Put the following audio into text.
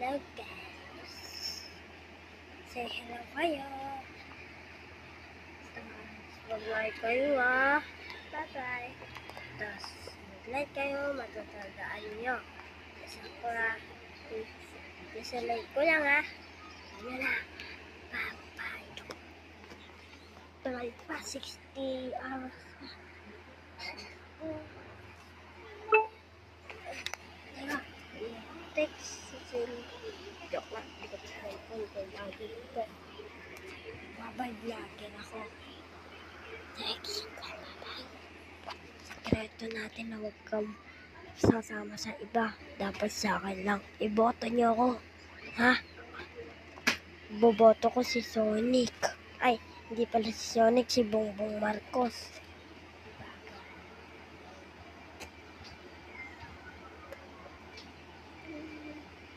Hello guys. Say hello kayo. Mag-like kayo Bye-bye. Tapos mag-like kayo, matatandaan nyo. Isa ko isa like ko lang Ano na. Bye-bye. Tuloy pa 60 hours text joke lang, hindi ko sa cellphone ko lagi ito. Babay-vlogger ako. Text ko, bye-bye. Sekreto natin na huwag kang sasama sa iba. Dapat sa akin lang. Iboto niyo ako. Boboto ko si Sonic. Ay, hindi pala si Sonic, si Bongbong Marcos.